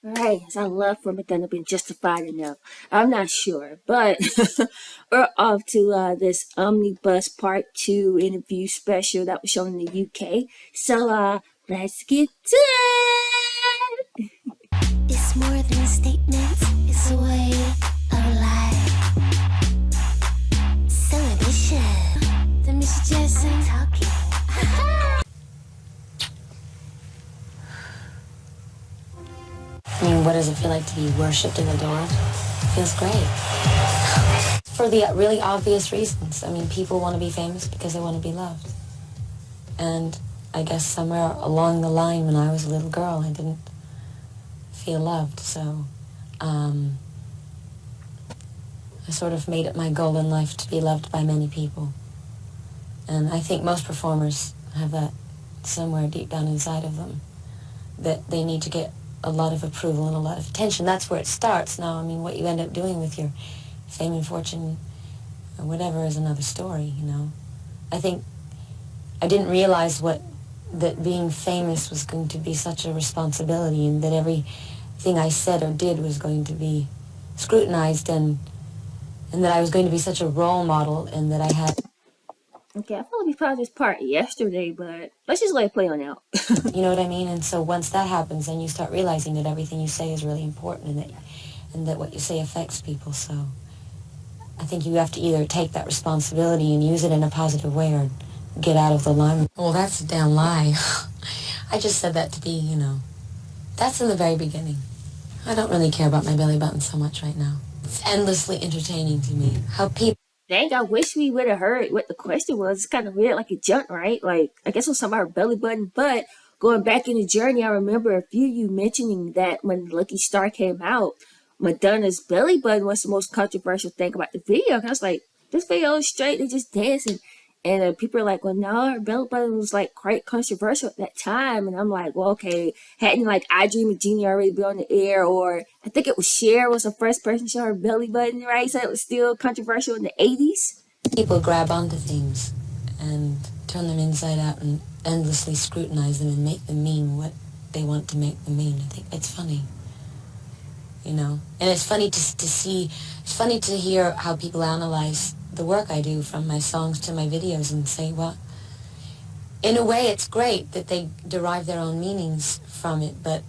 Right, has our love for Madonna been justified enough? I'm not sure, but we're off to this Omnibus Part 2 interview special that was shown in the UK. So let's get to it! It's more than a statement, it's a way of life. Celebration. The Miss Jessie talking. I mean, what does it feel like to be worshipped and adored? It feels great. For the really obvious reasons. I mean, people want to be famous because they want to be loved. And I guess somewhere along the line when I was a little girl, I didn't feel loved. So I sort of made it my goal in life to be loved by many people. And I think most performers have that somewhere deep down inside of them, that they need to get a lot of approval and a lot of attention. That's where it starts. Now, I mean, what you end up doing with your fame and fortune or whatever is another story, you know. I think I didn't realize that being famous was going to be such a responsibility, and that everything I said or did was going to be scrutinized, and that I was going to be such a role model, and that I had... Okay, I thought we paused this part yesterday, but let's just let it play on out. You know what I mean? And so once that happens, then you start realizing that everything you say is really important, and that what you say affects people. So I think you have to either take that responsibility and use it in a positive way, or get out of the limelight. Well, that's a damn lie. I just said that to be, you know, that's in the very beginning. I don't really care about my belly button so much right now. It's endlessly entertaining to me how people... Dang, I wish we would have heard what the question was. It's kind of weird, like it jumped, right? Like, I guess it was something about her belly button, but going back in the journey, I remember a few of you mentioning that when Lucky Star came out, Madonna's belly button was the most controversial thing about the video. And I was like, this video is straight, they're just dancing. And people are like, well, no, her belly button was like quite controversial at that time. And I'm like, well, okay, hadn't like I Dream of Jeannie already been on the air? Or I think it was Cher was the first person to show her belly button, right? So it was still controversial in the 80s. People grab onto things and turn them inside out and endlessly scrutinize them and make them mean what they want to make them mean. I think it's funny, you know? And it's funny to see, it's funny to hear how people analyze the work I do, from my songs to my videos, and say, well, in a way it's great that they derive their own meanings from it, but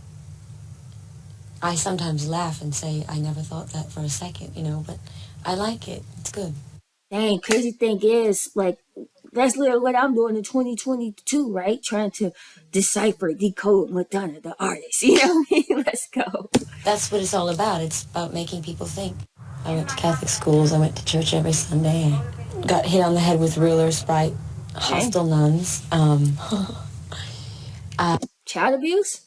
I sometimes laugh and say, I never thought that for a second, you know, but I like it. It's good. Dang, crazy thing is, like, that's literally what I'm doing in 2022, right? Trying to decipher, decode Madonna, the artist. You know what I mean? Let's go. That's what it's all about. It's about making people think. I went to Catholic schools. I went to church every Sunday. I got hit on the head with rulers by hostile nuns. Child abuse?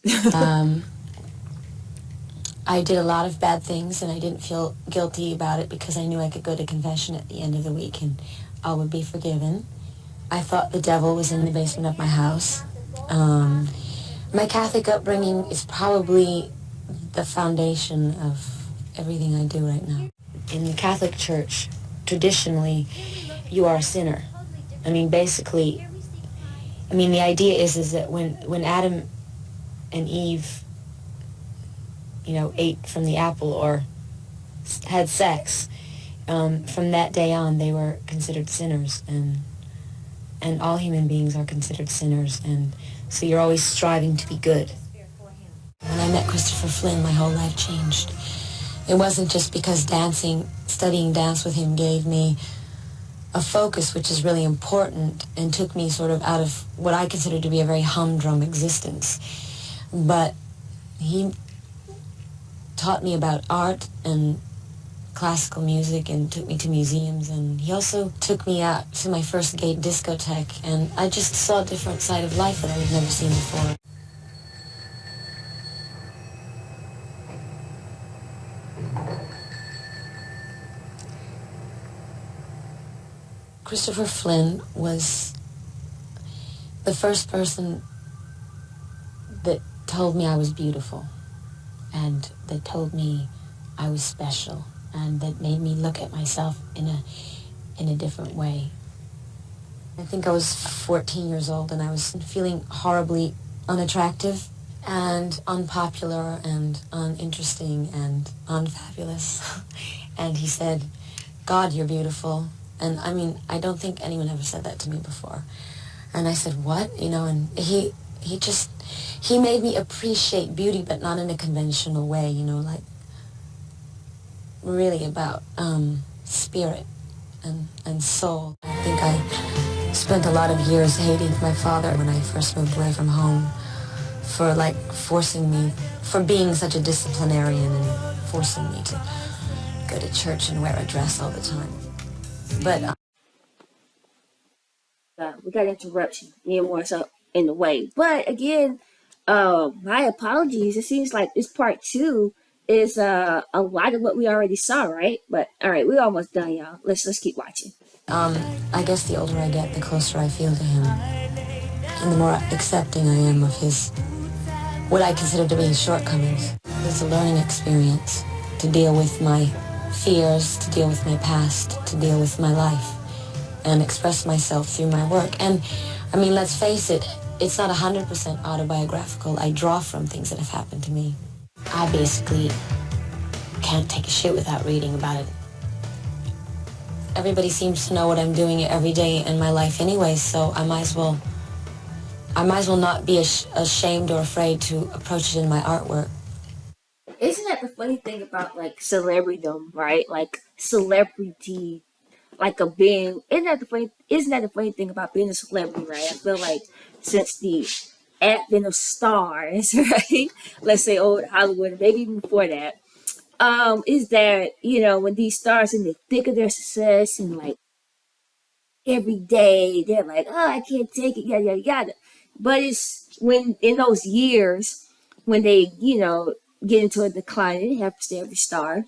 I did a lot of bad things, and I didn't feel guilty about it because I knew I could go to confession at the end of the week and I would be forgiven. I thought the devil was in the basement of my house. My Catholic upbringing is probably the foundation of everything I do right now. In the Catholic Church, traditionally, you are a sinner. I mean, basically, the idea is that when Adam and Eve, you know, ate from the apple or had sex, from that day on, they were considered sinners, and all human beings are considered sinners, and so you're always striving to be good. When I met Christopher Flynn, my whole life changed. It wasn't just because studying dance with him gave me a focus, which is really important, and took me sort of out of what I consider to be a very humdrum existence. But he taught me about art and classical music and took me to museums, and he also took me out to my first gay discotheque, and I just saw a different side of life that I had never seen before. Christopher Flynn was the first person that told me I was beautiful, and that told me I was special, and that made me look at myself in a different way. I think I was 14 years old, and I was feeling horribly unattractive and unpopular and interesting and unfabulous. And he said, God, you're beautiful. And I mean, I don't think anyone ever said that to me before. And I said, what? You know, and he made me appreciate beauty, but not in a conventional way, you know, like really about spirit and soul. I think I spent a lot of years hating my father when I first moved away from home for like forcing me, for being such a disciplinarian and forcing me to go to church and wear a dress all the time. But we got interruption, me and more so in the way. But again, my apologies. It seems like this part two is a lot of what we already saw, right? But all right, we're almost done, y'all. Let's keep watching. I guess the older I get, the closer I feel to him, and the more accepting I am of his, what I consider to be his shortcomings. It's a learning experience to deal with my fears, to deal with my past, to deal with my life, and express myself through my work. And, I mean, let's face it, it's not 100% autobiographical. I draw from things that have happened to me. I basically can't take a shit without reading about it. Everybody seems to know what I'm doing every day in my life anyway, so I might as well not be ashamed or afraid to approach it in my artwork. Isn't that the funny thing about like celebritydom, right? Like celebrity, like a being. Isn't that the funny thing about being a celebrity, right? I feel like since the advent of stars, right? Let's say old Hollywood, maybe even before that, is that, you know, when these stars in the thick of their success and like every day they're like, oh, I can't take it, yada yada yada. But it's when in those years when they, you know, get into a decline, it happens to every star.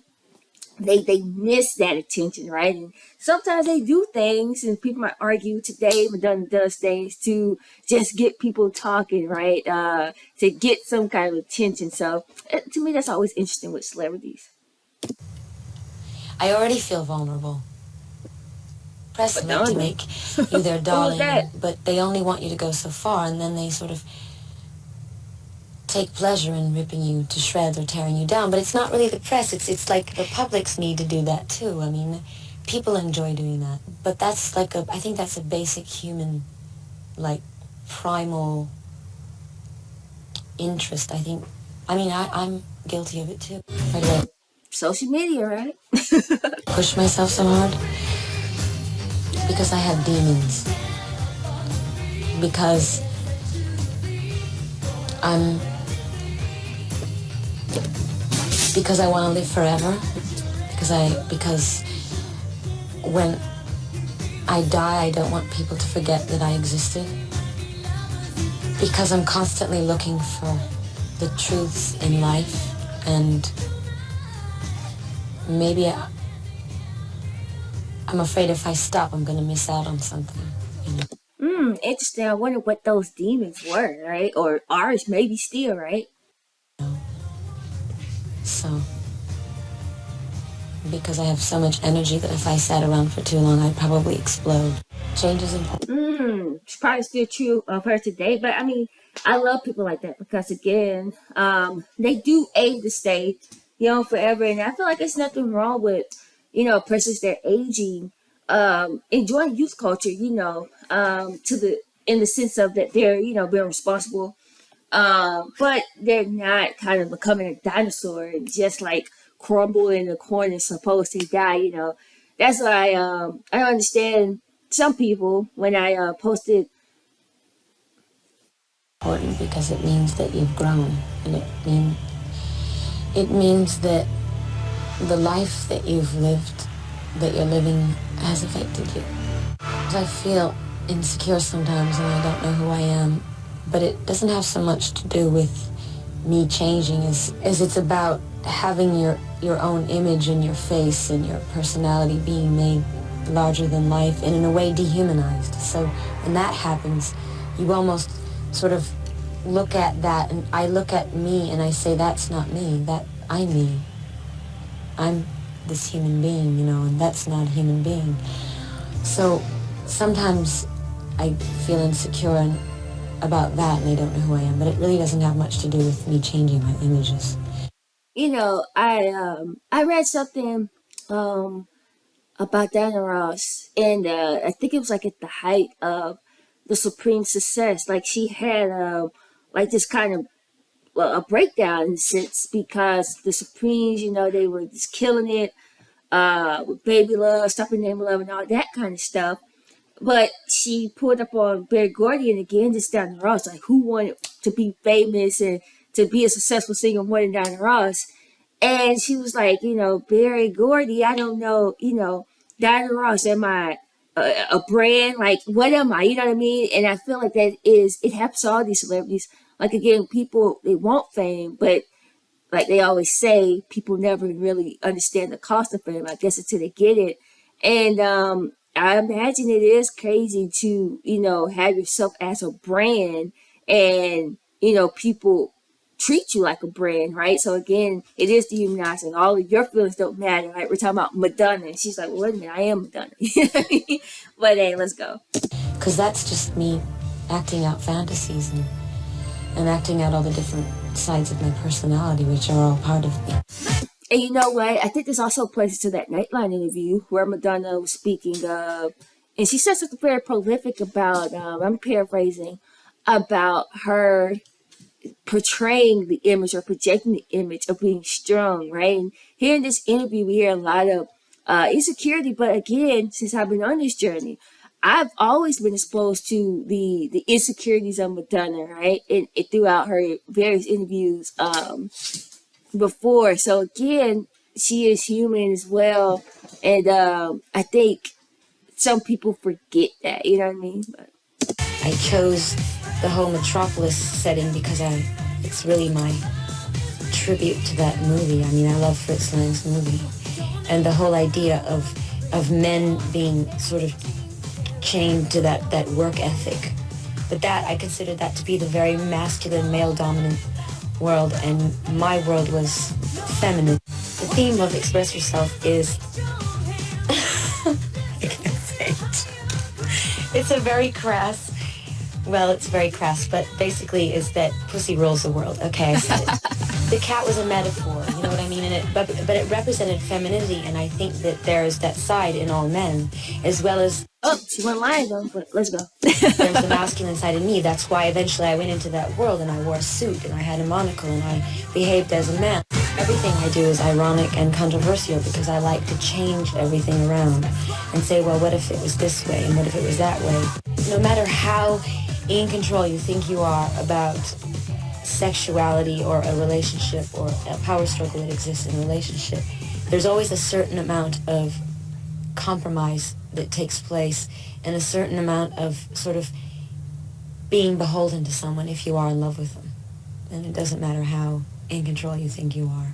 They miss that attention, right? And sometimes they do things, and people might argue today Madonna does things to just get people talking, right? To get some kind of attention. So to me, that's always interesting with celebrities. I already feel vulnerable. Press Madonna. to make you their What was darling, that? but they only want you to go so far, and then they sort of take pleasure in ripping you to shreds or tearing you down. But it's not really the press. It's like the publics need to do that too. I mean, people enjoy doing that. But that's like I think that's a basic human, like, primal interest, I think. I mean, I'm guilty of it too. Right away. Social media, right? Push myself so hard because I have demons. Because I want to live forever. Because when I die, I don't want people to forget that I existed. Because I'm constantly looking for the truths in life, and maybe I'm afraid if I stop, I'm going to miss out on something. You know? Interesting. I wonder what those demons were, right? Or ours, maybe still, right? So, because I have so much energy that if I sat around for too long, I'd probably explode. Change is important. It's probably still true of her today, but I mean, I love people like that because again, they do aid to stay, you know, forever. And I feel like there's nothing wrong with, you know, persons that are aging, enjoying youth culture, you know, in the sense of that they're, you know, being responsible, but they're not kind of becoming a dinosaur and just like crumble in the corner supposed to die, you know. That's why I don't understand some people when I posted. Important because it means that you've grown, and it means that the life that you've lived, that you're living, has affected you. I feel insecure sometimes and I don't know who I am, but it doesn't have so much to do with me changing as it's about having your own image and your face and your personality being made larger than life and in a way dehumanized. So when that happens, you almost sort of look at that, and I look at me and I say, that's not me, that I'm me. I'm this human being, you know, and that's not a human being. So sometimes I feel insecure about that and I don't know who I am, but it really doesn't have much to do with me changing my images. I read something um about Diana Ross, and I think it was like at the height of the Supreme success. Like she had like this kind of a breakdown in a sense because the Supremes, they were just killing it with Baby Love, Stop Your Name Love, and all that kind of stuff. But she pulled up on Barry Gordy and again just Diana Ross. Like, who wanted to be famous and to be a successful singer more than Diana Ross? And she was like, Barry Gordy, I don't know, Diana Ross, am I a brand? Like, what am I? You know what I mean? And I feel like it happens to all these celebrities. Like, again, people, they want fame, but like they always say, people never really understand the cost of fame, I guess, until they get it. And I imagine it is crazy to, have yourself as a brand and, people treat you like a brand, right? So again, it is dehumanizing. All of your feelings don't matter. Like we're talking about Madonna, and she's like, well, wait a minute, I am Madonna. You know what I mean? But hey, let's go. Because that's just me acting out fantasies and acting out all the different sides of my personality, which are all part of me. And you know what? I think this also plays to that Nightline interview where Madonna was speaking of, and she said something very prolific about, I'm paraphrasing, about her portraying the image or projecting the image of being strong, right? And here in this interview, we hear a lot of insecurity. But again, since I've been on this journey, I've always been exposed to the insecurities of Madonna, right? And throughout her various interviews before. So again, she is human as well. And I think some people forget that, you know what I mean? But I chose the whole Metropolis setting because it's really my tribute to that movie. I mean, I love Fritz Lang's movie. And the whole idea of men being sort of chained to that work ethic. But I considered that to be the very masculine, male-dominant world, and my world was feminine. The theme of Express Yourself is... I can't say it. It's a very crass... Well, it's very crass, but basically is that pussy rules the world. Okay, I said it. The cat was a metaphor, you know what I mean? But it represented femininity, and I think that there's that side in all men, as well as... Oh, she went live though, but let's go. There's the masculine side in me. That's why eventually I went into that world, and I wore a suit, and I had a monocle, and I behaved as a man. Everything I do is ironic and controversial because I like to change everything around and say, well, what if it was this way, and what if it was that way? No matter how in control you think you are about sexuality or a relationship or a power struggle that exists in a relationship, there's always a certain amount of compromise that takes place and a certain amount of sort of being beholden to someone if you are in love with them. And it doesn't matter how in control you think you are.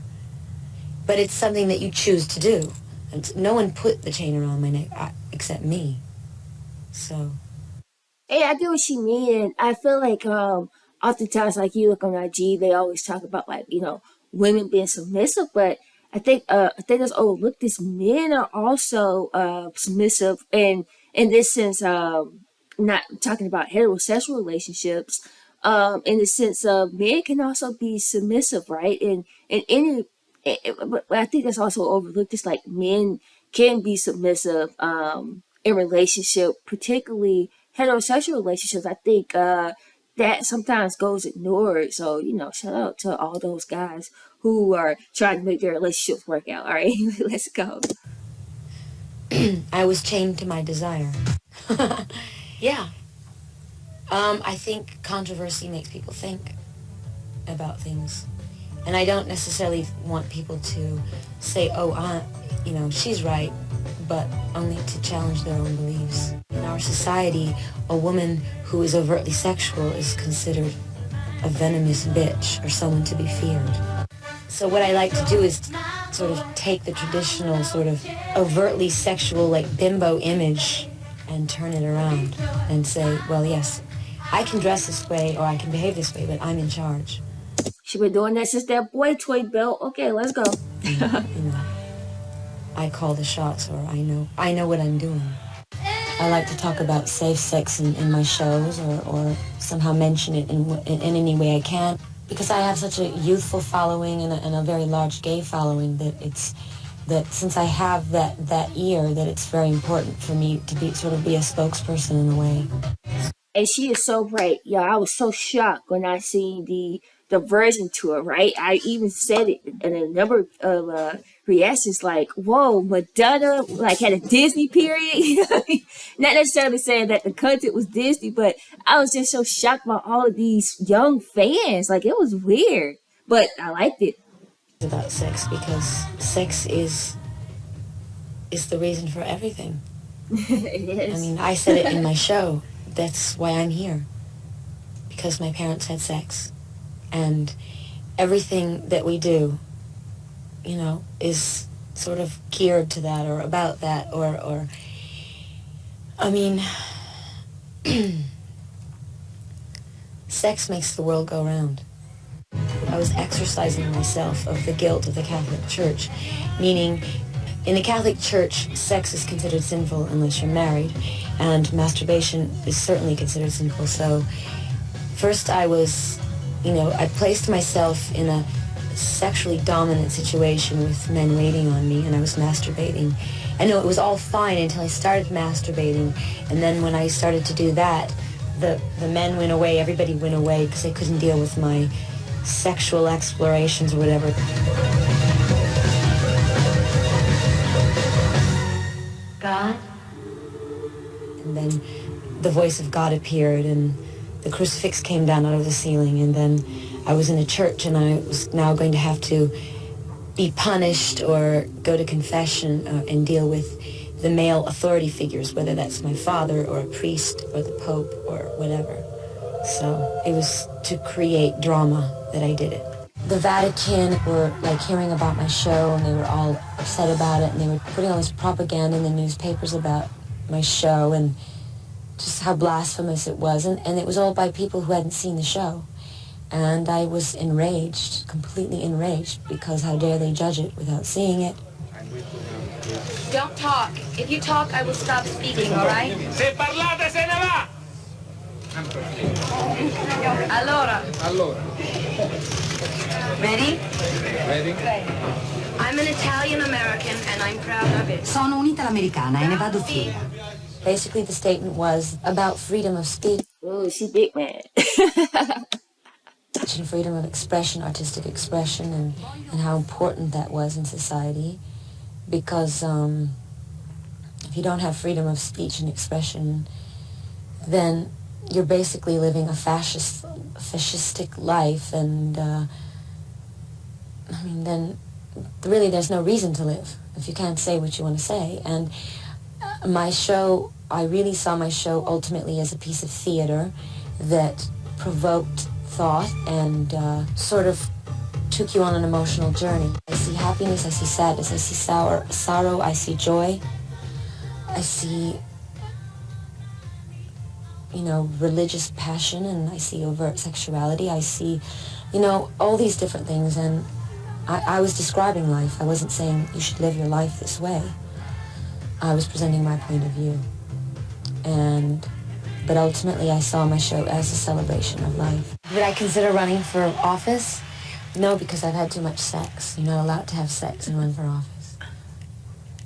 But it's something that you choose to do. And no one put the chain around my neck except me. So... Hey, I get what she mean. And I feel like oftentimes, like you look on IG, they always talk about like women being submissive, but I think that's overlooked. This men are also submissive, and in this sense, not talking about heterosexual relationships. In the sense of men can also be submissive, right? But I think that's also overlooked. It's like men can be submissive in relationship, particularly heterosexual relationships. I think that sometimes goes ignored. So, shout out to all those guys who are trying to make their relationships work out. All right, let's go. I was chained to my desire. Yeah. I think controversy makes people think about things. And I don't necessarily want people to say, oh, she's right, but only to challenge their own beliefs. In our society, a woman who is overtly sexual is considered a venomous bitch or someone to be feared. So what I like to do is sort of take the traditional sort of overtly sexual like bimbo image and turn it around and say, well, yes, I can dress this way or I can behave this way, but I'm in charge. She been doing that since that boy toy belt. Okay, let's go. I call the shots, or I know what I'm doing. I like to talk about safe sex in my shows or somehow mention it in any way I can. because I have such a youthful following and a very large gay following, that since I have that ear, that it's very important for me to be a spokesperson in a way. And she is so bright. Yeah, I was so shocked when I seen the version to her, right? I even said it in a number of reactions, like, whoa, Madonna, like, had a Disney period. Not necessarily saying that the content was Disney, but I was just so shocked by all of these young fans. Like, it was weird, but I liked it. About sex, because sex is the reason for everything. Yes. I mean, I said it in my show. That's why I'm here. Because my parents had sex. And everything that we do, you know, is sort of geared to that or about that or I mean, sex makes the world go round. I was exorcising myself of the guilt of the Catholic Church, meaning in the Catholic Church, sex is considered sinful unless you're married, and masturbation is certainly considered sinful. So first I was, I placed myself in a sexually dominant situation with men waiting on me, and I was masturbating. I know it was all fine until I started masturbating, and then when I started to do that, the men went away, everybody went away because they couldn't deal with my sexual explorations or whatever. God? And then the voice of God appeared, and the crucifix came down out of the ceiling, and then I was in a church, and I was now going to have to be punished or go to confession and deal with the male authority figures, whether that's my father or a priest or the Pope or whatever. So it was to create drama that I did it. The Vatican were hearing about my show, and they were all upset about it, and they were putting all this propaganda in the newspapers about my show and just how blasphemous it was, and it was all by people who hadn't seen the show. And I was enraged, completely enraged, because how dare they judge it without seeing it. Don't talk. If you talk, I will stop speaking, all right? Se parlate se ne va! Allora. Ready? Ready? I'm an Italian-American, and I'm proud of it. Sono un'italo-americana e ne vado fiera. Basically, the statement was about freedom of speech. Oh, she big man. And freedom of expression, artistic expression, and how important that was in society. Because if you don't have freedom of speech and expression, then you're basically living a fascistic life, and then really there's no reason to live if you can't say what you want to say. And my show, I really saw my show ultimately as a piece of theater that provoked thought and sort of took you on an emotional journey. I see happiness, I see sadness, I see sorrow, I see joy, I see, religious passion, and I see overt sexuality, I see, all these different things, and I was describing life. I wasn't saying you should live your life this way. I was presenting my point of view. But ultimately, I saw my show as a celebration of life. Would I consider running for office? No, because I've had too much sex. You're not allowed to have sex and run for office.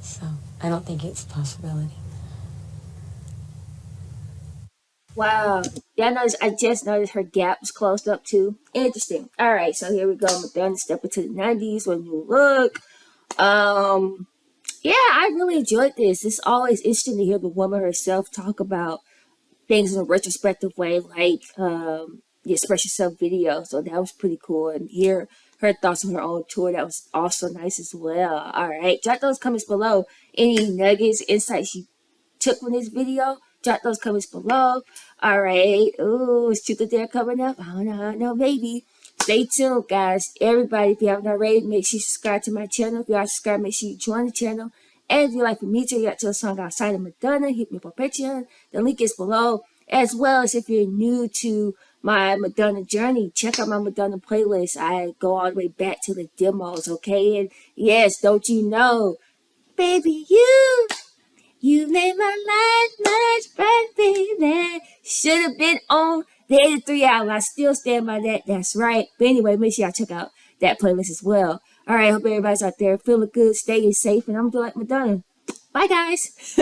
So I don't think it's a possibility. Wow. Yeah, I just noticed her gap was closed up too. Interesting. All right, so here we go. Madonna step into the 90s with a new look. Yeah, I really enjoyed this. It's always interesting to hear the woman herself talk about things in a retrospective way, like the Express Yourself video. So that was pretty cool. And hear her thoughts on her own tour. That was also nice as well. All right, drop those comments below. Any nuggets, insights you took from this video, drop those comments below. All right. Ooh, is Truth or Dare coming up? I don't know, maybe. Stay tuned, guys. Everybody, if you haven't already, make sure you subscribe to my channel. If you are subscribed, make sure you join the channel. And if you'd like for me to react to a song outside of Madonna, hit me up on Patreon. The link is below. As well as if you're new to my Madonna journey, check out my Madonna playlist. I go all the way back to the demos, okay? And yes, don't you know, baby, you made my life much brighter, baby. Should have been on The 83 album, I still stand by that. That's right. But anyway, make sure y'all check out that playlist as well. All right, hope everybody's out there feeling good, staying safe, and I'm doing like Madonna. Bye, guys.